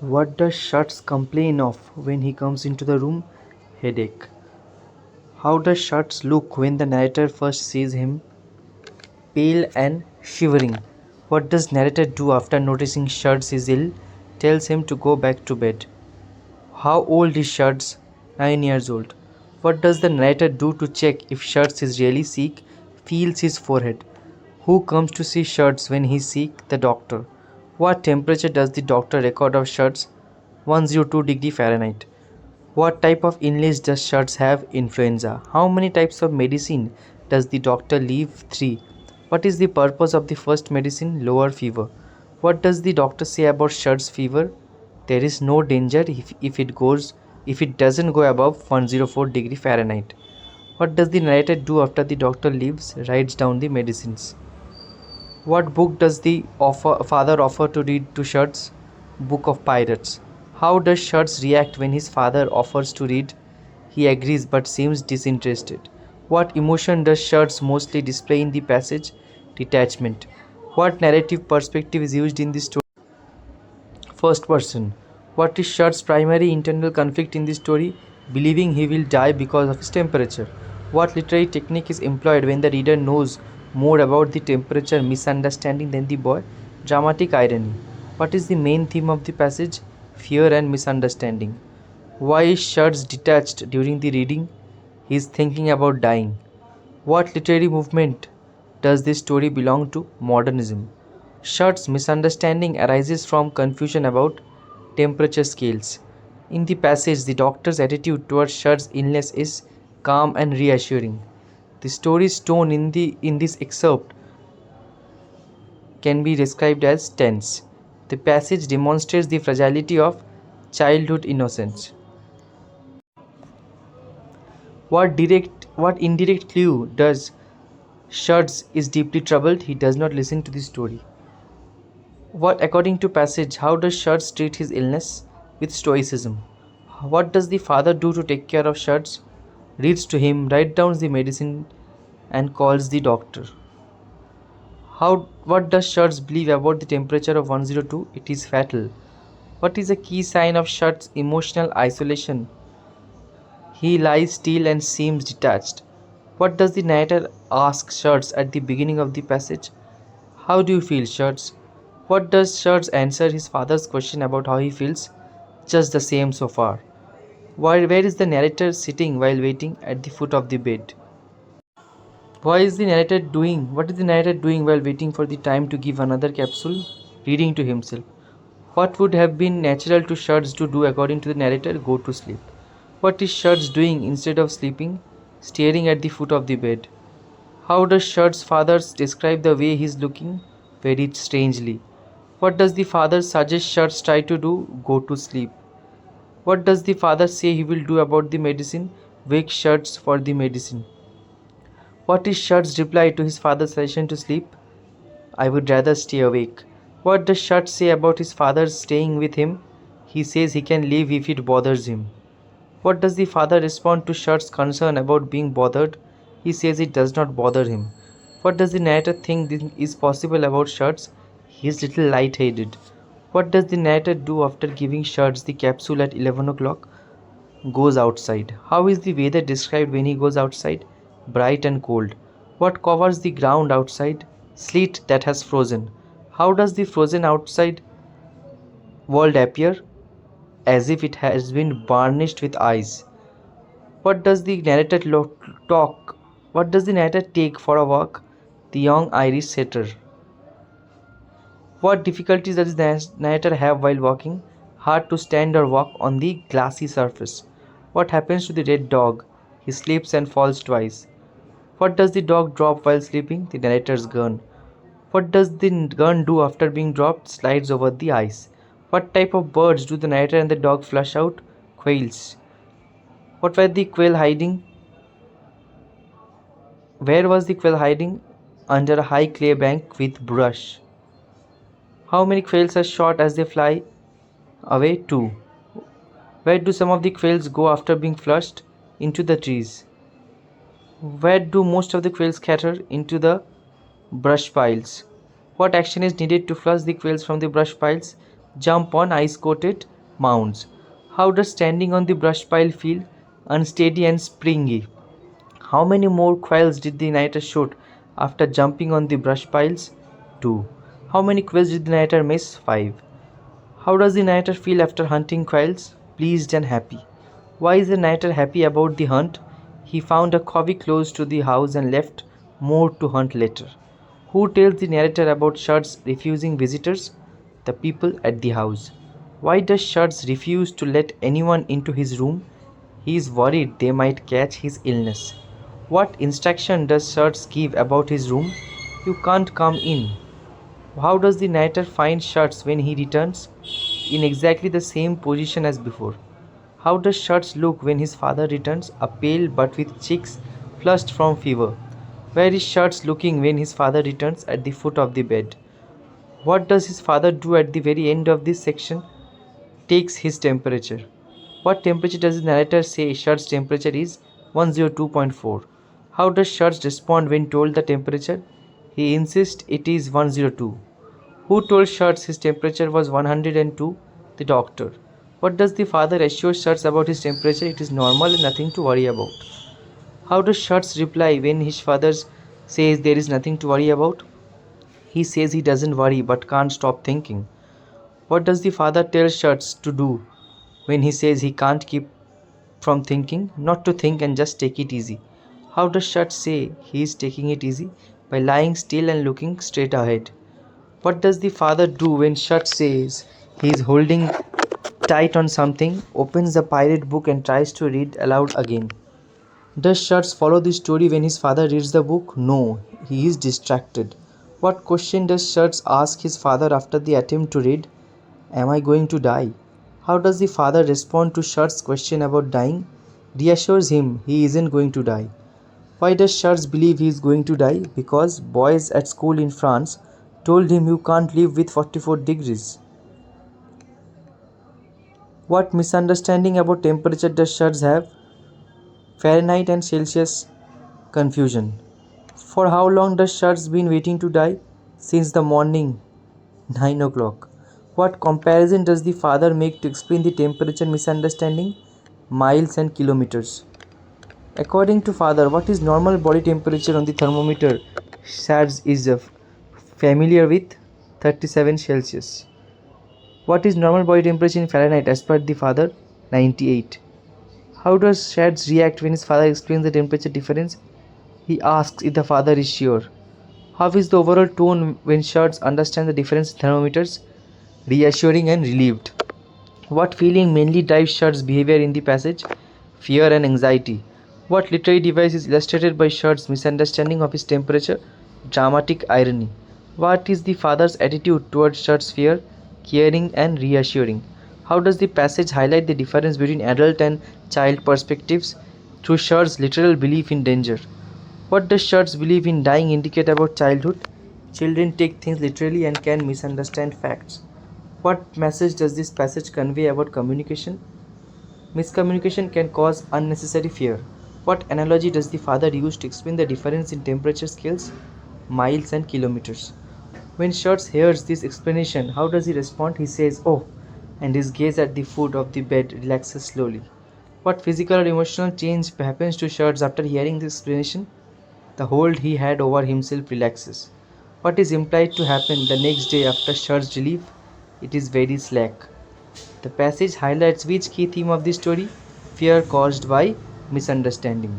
What does Shuts complain of when he comes into the room? Headache. How does Shuts look when the narrator first sees him? Pale and shivering. What does narrator do after noticing Shuts is ill? Tells him to go back to bed. How old is Shuts? 9 years old. What does the narrator do to check if Shuts is really sick? Feels his forehead. Who comes to see Shuts when he's sick? The doctor. What temperature does the doctor record of Shuts? 102 Fahrenheit. What type of illness does Shuts have? Influenza. How many types of medicine does the doctor leave? 3. What is the purpose of the first medicine? Lower fever. What does the doctor say about Shuts' fever? There is no danger if it doesn't go above 104 Fahrenheit. What does the narrator do after the doctor leaves? Writes down the medicines. What book does the father offer to read to Shuts? Book of Pirates. How does Shuts react when his father offers to read? He agrees but seems disinterested. What emotion does Shuts mostly display in the passage? Detachment. What narrative perspective is used in the story? First person. What is Shuts' primary internal conflict in the story? Believing he will die because of his temperature. What literary technique is employed when the reader knows more about the temperature misunderstanding than the boy? Dramatic irony. What is the main theme of the passage? Fear and misunderstanding. Why is Shuts detached during the reading? He is thinking about dying. What literary movement does this story belong to? Modernism. Shuts' misunderstanding arises from confusion about temperature scales. In the passage, the doctor's attitude towards Shuts' illness is calm and reassuring. The story's tone in this excerpt can be described as tense. The passage demonstrates the fragility of childhood innocence. What indirect clue does Shuts is deeply troubled? He does not listen to the story. What, according to passage, how does Shuts treat his illness? With stoicism. What does the father do to take care of Shuts? Reads to him, writes down the medicine, and calls the doctor. What does Shuts believe about the temperature of 102? It is fatal. What is a key sign of Shuts' emotional isolation? He lies still and seems detached. What does the narrator ask Shuts at the beginning of the passage? How do you feel, Shuts? What does Shuts answer his father's question about how he feels? Just the same so far. Where is the narrator sitting while waiting? At the foot of the bed. What is the narrator doing while waiting for the time to give another capsule? Reading to himself. What would have been natural to Shuts to do according to the narrator? Go to sleep. What is Shuts doing instead of sleeping? Staring at the foot of the bed. How does Shuts' father describe the way he is looking? Very strangely. What does the father suggest Shuts try to do? Go to sleep. What does the father say he will do about the medicine? Wake Shuts for the medicine. What is Shuts' reply to his father's suggestion to sleep? I would rather stay awake. What does Shuts say about his father staying with him? He says he can leave if it bothers him. What does the father respond to Shuts' concern about being bothered? He says it does not bother him. What does the narrator think is possible about Shuts? He is little light-headed. What does the narrator do after giving Shuts the capsule at 11 o'clock? Goes outside. How is the weather described when he goes outside? Bright and cold. What covers the ground outside? Sleet that has frozen. How does the frozen outside world appear? As if it has been varnished with ice. What does the narrator talk? What does the narrator take for a walk? The young Irish setter. What difficulties does the narrator have while walking? Hard to stand or walk on the glassy surface. What happens to the red dog? He slips and falls twice. What does the dog drop while sleeping? The narrator's gun. What does the gun do after being dropped? Slides over the ice. What type of birds do the narrator and the dog flush out? Quails. What were the quail hiding? Where was the quail hiding? Under a high clay bank with brush. How many quails are shot as they fly away? 2. Where do some of the quails go after being flushed? Into the trees. Where do most of the quails scatter? Into the brush piles. What action is needed to flush the quails from the brush piles? jump on ice-coated mounds. How does standing on the brush pile feel? Unsteady and springy. How many more quails did the narrator shoot after jumping on the brush piles? 2. How many quails did the narrator miss? 5. How does the narrator feel after hunting quails? Pleased and happy. Why is the narrator happy about the hunt? He found a covey close to the house and left more to hunt later. Who tells the narrator about Shards refusing visitors? The people at the house. Why does Shards refuse to let anyone into his room? He is worried they might catch his illness. What instruction does Shards give about his room? You can't come in. How does the narrator find Shards when he returns? In exactly the same position as before. How does Shards look when his father returns? A pale but with cheeks flushed from fever. Where is Shards looking when his father returns? At the foot of the bed. What does his father do at the very end of this section? Takes his temperature. What temperature does the narrator say Shards' temperature is? 102.4. How does Shards respond when told the temperature? He insists it is 102. Who told Shards his temperature was 102? The doctor. What does the father assure Shards about his temperature? It is normal and nothing to worry about. How does Shards reply when his father says there is nothing to worry about? He says he doesn't worry but can't stop thinking. What does the father tell Shards to do when he says he can't keep from thinking? Not to think and just take it easy. How does Shards say he is taking it easy? By lying still and looking straight ahead. What does the father do when Shards says he is holding tight on something, opens the pirate book and tries to read aloud again? Does Shards follow the story when his father reads the book? No, he is distracted. What question does Shards ask his father after the attempt to read? Am I going to die? How does the father respond to Shards' question about dying? Reassures him he isn't going to die. Why does Shards believe he is going to die? Because boys at school in France told him you can't live with 44 degrees. What misunderstanding about temperature does Shards have? Fahrenheit and Celsius confusion. For how long does Shards been waiting to die? Since the morning, 9 o'clock. What comparison does the father make to explain the temperature misunderstanding? Miles and kilometers. According to father, what is normal body temperature on the thermometer? Shards is familiar with 37 Celsius. What is normal body temperature in Fahrenheit as per the father? 98. How does Shards react when his father explains the temperature difference? He asks if the father is sure. How is the overall tone when Shards understands the difference in thermometers? Reassuring and relieved. What feeling mainly drives Shards' behavior in the passage? Fear and anxiety. What literary device is illustrated by Shards' misunderstanding of his temperature? Dramatic irony. What is the father's attitude towards Shards' fear? Caring and reassuring. How does the passage highlight the difference between adult and child perspectives? Through Shards' literal belief in danger. What does Shards' belief in dying indicate about childhood? Children take things literally and can misunderstand facts. What message does this passage convey about communication? Miscommunication can cause unnecessary fear. What analogy does the father use to explain the difference in temperature scales? Miles and kilometers. When Shards hears this explanation, how does he respond? He says, "Oh," and his gaze at the foot of the bed relaxes slowly. What physical or emotional change happens to Shards after hearing this explanation? The hold he had over himself relaxes. What is implied to happen the next day after Shards' relief? It is very slack. The passage highlights which key theme of the story? Fear caused by misunderstanding.